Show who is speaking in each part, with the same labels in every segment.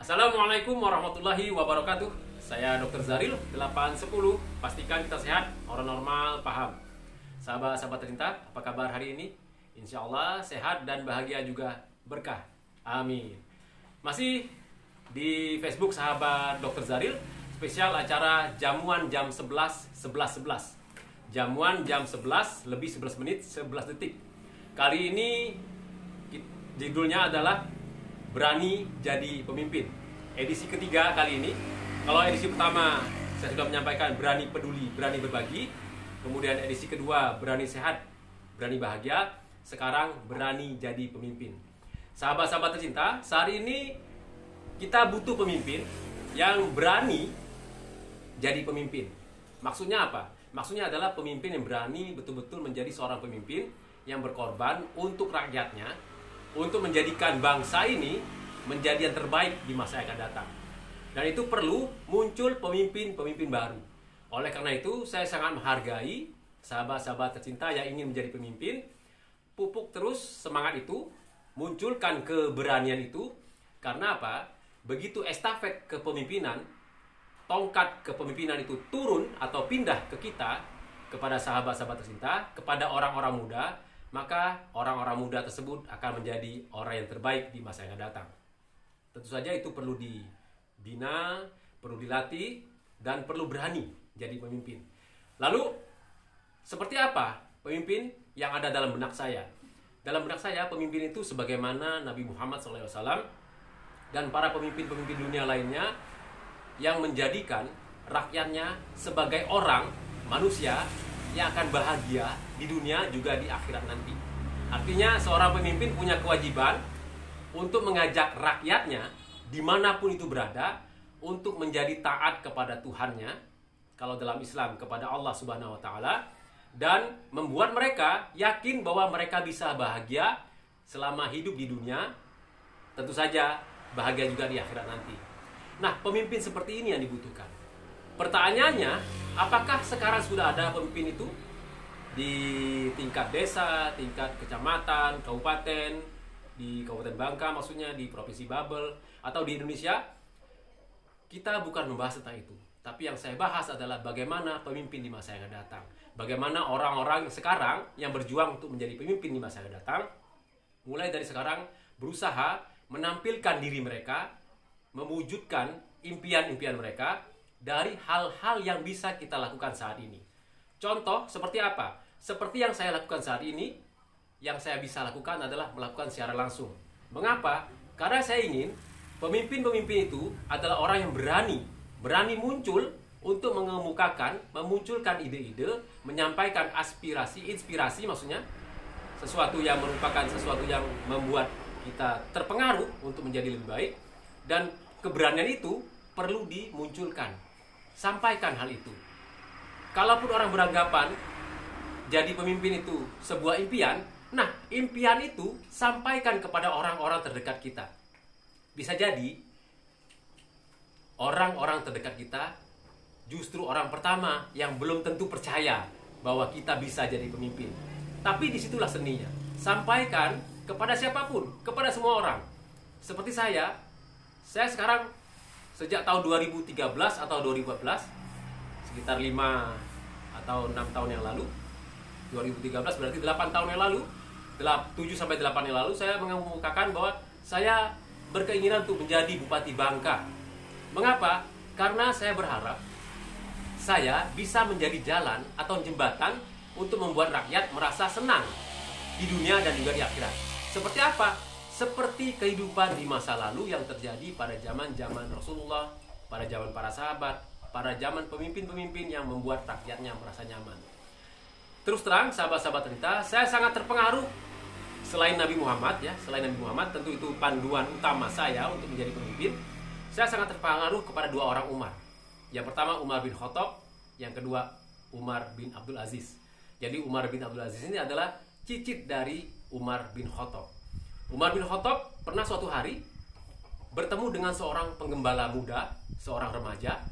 Speaker 1: Assalamualaikum warahmatullahi wabarakatuh. Saya Dr. Zaril 810. Pastikan kita sehat, orang normal paham. Sahabat-sahabat tercinta, apa kabar hari ini? Insya Allah sehat dan bahagia juga berkah. Amin. Masih di Facebook sahabat Dr. Zaril, spesial acara jamuan jam 11. Jamuan jam 11 lebih 11 menit 11 detik. Kali ini judulnya adalah Berani Jadi Pemimpin. Edisi ketiga kali ini. Kalau edisi pertama saya sudah menyampaikan berani peduli, berani berbagi. Kemudian edisi kedua berani sehat, berani bahagia. Sekarang berani jadi pemimpin. Sahabat-sahabat tercinta, saat ini kita butuh pemimpin yang berani jadi pemimpin. Maksudnya apa? Maksudnya adalah pemimpin yang berani betul-betul menjadi seorang pemimpin yang berkorban untuk rakyatnya, untuk menjadikan bangsa ini menjadi yang terbaik di masa yang akan datang. Dan itu perlu muncul pemimpin-pemimpin baru. Oleh karena itu, saya sangat menghargai sahabat-sahabat tercinta yang ingin menjadi pemimpin. Pupuk terus semangat itu, munculkan keberanian itu. Karena apa? Begitu estafet kepemimpinan, tongkat kepemimpinan itu turun atau pindah ke kita, kepada sahabat-sahabat tercinta, kepada orang-orang muda, maka orang-orang muda tersebut akan menjadi orang yang terbaik di masa yang akan datang. Tentu saja itu perlu dibina, perlu dilatih, dan perlu berani jadi pemimpin. Lalu, seperti apa pemimpin yang ada dalam benak saya? Dalam benak saya, pemimpin itu sebagaimana Nabi Muhammad SAW dan para pemimpin-pemimpin dunia lainnya yang menjadikan rakyatnya sebagai orang, manusia, yang akan bahagia di dunia juga di akhirat nanti. Artinya seorang pemimpin punya kewajiban untuk mengajak rakyatnya dimanapun itu berada untuk menjadi taat kepada Tuhannya, kalau dalam Islam kepada Allah Subhanahu Wa Taala, dan membuat mereka yakin bahwa mereka bisa bahagia selama hidup di dunia, tentu saja bahagia juga di akhirat nanti. Nah, pemimpin seperti ini yang dibutuhkan. Pertanyaannya, apakah sekarang sudah ada pemimpin itu di tingkat desa, tingkat kecamatan, kabupaten, di Kabupaten Bangka maksudnya, di Provinsi Babel, atau di Indonesia? Kita bukan membahas tentang itu. Tapi yang saya bahas adalah bagaimana pemimpin di masa yang akan datang. Bagaimana orang-orang sekarang yang berjuang untuk menjadi pemimpin di masa yang akan datang, mulai dari sekarang berusaha menampilkan diri mereka, mewujudkan impian-impian mereka, dari hal-hal yang bisa kita lakukan saat ini. Contoh seperti apa? Seperti yang saya lakukan saat ini, yang saya bisa lakukan adalah melakukan secara langsung. Mengapa? Karena saya ingin pemimpin-pemimpin itu adalah orang yang berani muncul untuk mengemukakan, memunculkan ide-ide, menyampaikan aspirasi, inspirasi maksudnya, sesuatu yang merupakan sesuatu yang membuat kita terpengaruh untuk menjadi lebih baik, dan keberanian itu perlu dimunculkan. Sampaikan hal itu. Kalaupun orang beranggapan jadi pemimpin itu sebuah impian, nah impian itu sampaikan kepada orang-orang terdekat kita. Bisa jadi orang-orang terdekat kita justru orang pertama yang belum tentu percaya bahwa kita bisa jadi pemimpin. Tapi disitulah seninya. Sampaikan kepada siapapun, kepada semua orang. Seperti saya sekarang sejak tahun 2013 atau 2014, sekitar 5 atau 6 tahun yang lalu, 2013 berarti 8 tahun yang lalu, 7-8 yang lalu, saya mengemukakan bahwa saya berkeinginan untuk menjadi Bupati Bangka. Mengapa? Karena saya berharap saya bisa menjadi jalan atau jembatan untuk membuat rakyat merasa senang di dunia dan juga di akhirat. Seperti apa? Seperti kehidupan di masa lalu yang terjadi pada zaman-zaman Rasulullah, pada zaman para sahabat, pada zaman pemimpin-pemimpin yang membuat rakyatnya merasa nyaman. Terus terang, sahabat-sahabat tercinta, saya sangat terpengaruh. Selain Nabi Muhammad, selain Nabi Muhammad, tentu itu panduan utama saya untuk menjadi pemimpin. Saya sangat terpengaruh kepada dua orang Umar. Yang pertama Umar bin Khattab, yang kedua Umar bin Abdul Aziz. Jadi Umar bin Abdul Aziz ini adalah cicit dari Umar bin Khattab. Umar bin Khattab pernah suatu hari bertemu dengan seorang penggembala muda, seorang remaja.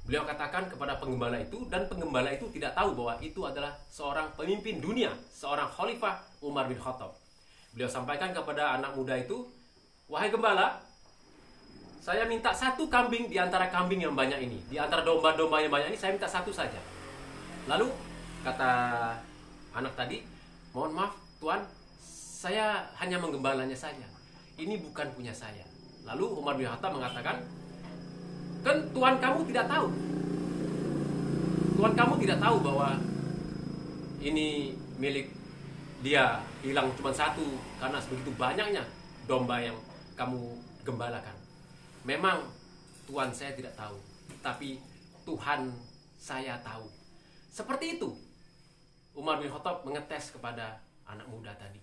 Speaker 1: Beliau katakan kepada penggembala itu, dan penggembala itu tidak tahu bahwa itu adalah seorang pemimpin dunia, seorang khalifah Umar bin Khattab. Beliau sampaikan kepada anak muda itu, "Wahai gembala, saya minta satu kambing di antara kambing yang banyak ini, di antara domba-domba yang banyak ini, saya minta satu saja. Lalu kata anak tadi, mohon maaf Tuan, saya hanya menggembalanya saja, ini bukan punya saya. Lalu Umar bin Khattab mengatakan, kan Tuan kamu tidak tahu, Tuan kamu tidak tahu bahwa ini milik dia, hilang cuma satu karena sebegitu banyaknya domba yang kamu gembalakan. Memang Tuhan saya tidak tahu, tapi Tuhan saya tahu. Seperti itu Umar bin Khattab mengetes kepada anak muda tadi.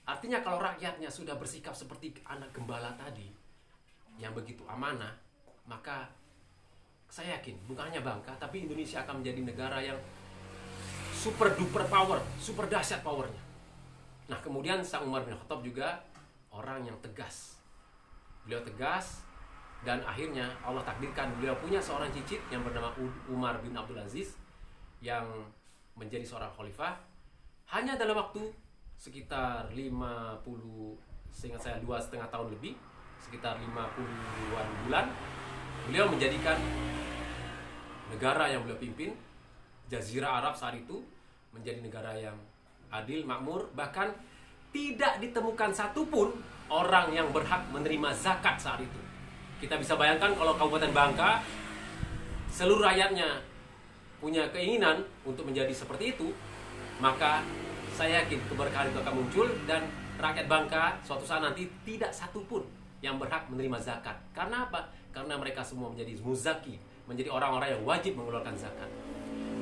Speaker 1: Artinya kalau rakyatnya sudah bersikap seperti anak gembala tadi yang begitu amanah, maka saya yakin bukan hanya Bangka, tapi Indonesia akan menjadi negara yang super duper power, super dahsyat powernya. Nah, kemudian sang Umar bin Khattab juga orang yang tegas. Beliau tegas, dan akhirnya Allah takdirkan beliau punya seorang cicit yang bernama Umar bin Abdul Aziz yang menjadi seorang khalifah hanya dalam waktu sekitar 50, seingat saya 2,5 tahun lebih, sekitar 50-an bulan. Beliau menjadikan negara yang beliau pimpin, Jazirah Arab saat itu, menjadi negara yang adil, makmur. Bahkan tidak ditemukan satupun orang yang berhak menerima zakat saat itu. Kita bisa bayangkan kalau Kabupaten Bangka seluruh rakyatnya punya keinginan untuk menjadi seperti itu, maka saya yakin keberkahan itu akan muncul dan rakyat Bangka suatu saat nanti tidak satupun yang berhak menerima zakat. Karena apa? Karena mereka semua menjadi muzaki, menjadi orang-orang yang wajib mengeluarkan zakat.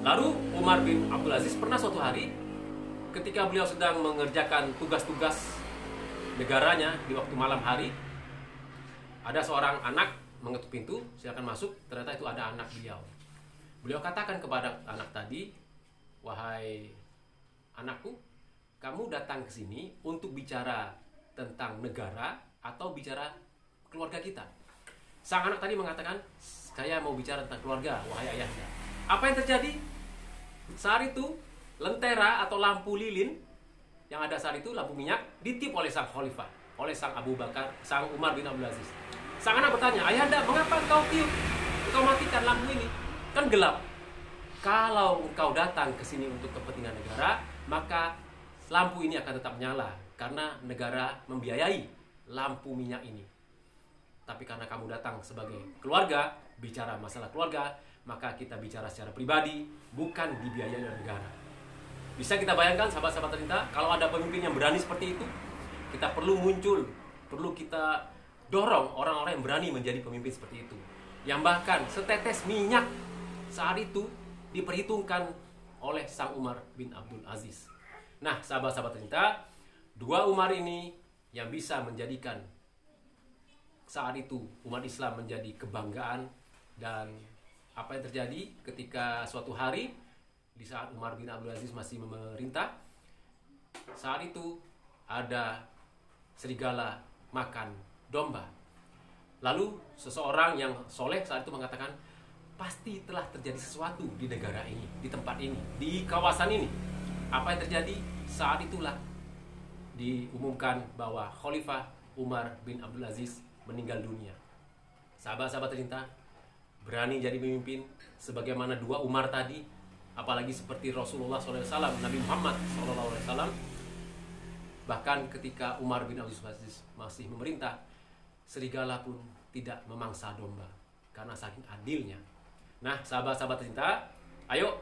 Speaker 1: Lalu Umar bin Abdul Aziz pernah suatu hari ketika beliau sedang mengerjakan tugas-tugas negaranya di waktu malam hari, ada seorang anak mengetuk pintu, silakan masuk. Ternyata itu ada anak beliau. Beliau katakan kepada anak tadi, wahai anakku, kamu datang ke sini untuk bicara tentang negara atau bicara keluarga kita? Sang anak tadi mengatakan, saya mau bicara tentang keluarga, wahai ayahnya. Apa yang terjadi? Saat itu lentera atau lampu lilin yang ada saat itu, lampu minyak, ditiup oleh sang khalifah, oleh sang Abu Bakar, sang Umar bin Abdul Aziz. Sang anak bertanya, ayahanda, mengapa engkau tiup? Engkau matikan lampu ini, kan gelap. Kalau engkau datang ke sini untuk kepentingan negara, maka lampu ini akan tetap nyala karena negara membiayai lampu minyak ini. Tapi karena kamu datang sebagai keluarga, bicara masalah keluarga, maka kita bicara secara pribadi, bukan dibiayai oleh negara. Bisa kita bayangkan sahabat-sahabat tercinta, kalau ada pemimpin yang berani seperti itu, kita perlu muncul, perlu kita dorong orang-orang yang berani menjadi pemimpin seperti itu. Yang bahkan setetes minyak saat itu diperhitungkan oleh sang Umar bin Abdul Aziz. Nah, sahabat-sahabat tercinta, dua Umar ini yang bisa menjadikan saat itu umat Islam menjadi kebanggaan. Dan apa yang terjadi ketika suatu hari di saat Umar bin Abdul Aziz masih memerintah, saat itu ada serigala makan domba. Lalu seseorang yang soleh saat itu mengatakan, pasti telah terjadi sesuatu di negara ini, di tempat ini, di kawasan ini. Apa yang terjadi? Saat itulah diumumkan bahwa Khalifah Umar bin Abdul Aziz meninggal dunia. Sahabat-sahabat tercinta, berani jadi pemimpin sebagaimana dua Umar tadi, apalagi seperti Rasulullah SAW, Nabi Muhammad SAW. Bahkan ketika Umar bin Abdul Aziz masih memerintah, serigala pun tidak memangsa domba karena saking adilnya. Nah, sahabat-sahabat tercinta, ayo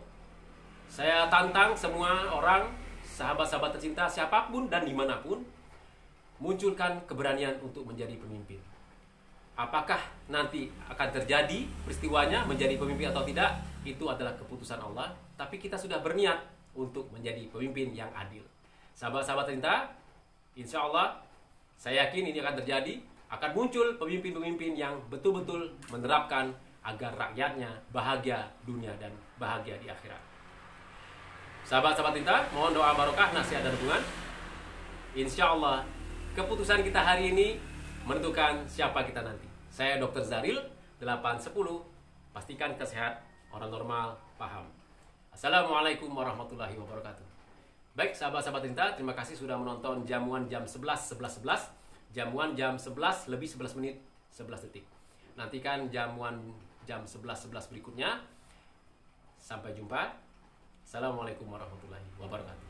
Speaker 1: saya tantang semua orang, sahabat-sahabat tercinta siapapun dan dimanapun, munculkan keberanian untuk menjadi pemimpin. Apakah nanti akan terjadi peristiwanya menjadi pemimpin atau tidak, itu adalah keputusan Allah. Tapi kita sudah berniat untuk menjadi pemimpin yang adil. Sahabat-sahabat tercinta, insya Allah saya yakin ini akan terjadi. Akan muncul pemimpin-pemimpin yang betul-betul menerapkan agar rakyatnya bahagia dunia dan bahagia di akhirat. Sahabat-sahabat tercinta, mohon doa barokah, nasihat dan dukungan. Insya Allah keputusan kita hari ini menentukan siapa kita nanti. Saya Dr. Zaril 810. Pastikan kita sehat, orang normal paham. Assalamualaikum warahmatullahi wabarakatuh. Baik sahabat-sahabat tercinta, terima kasih sudah menonton jamuan jam 11.11. Jamuan jam 11 lebih 11 menit 11 detik. nantikan jamuan jam 11.11 berikutnya. Sampai jumpa. Assalamualaikum warahmatullahi wabarakatuh.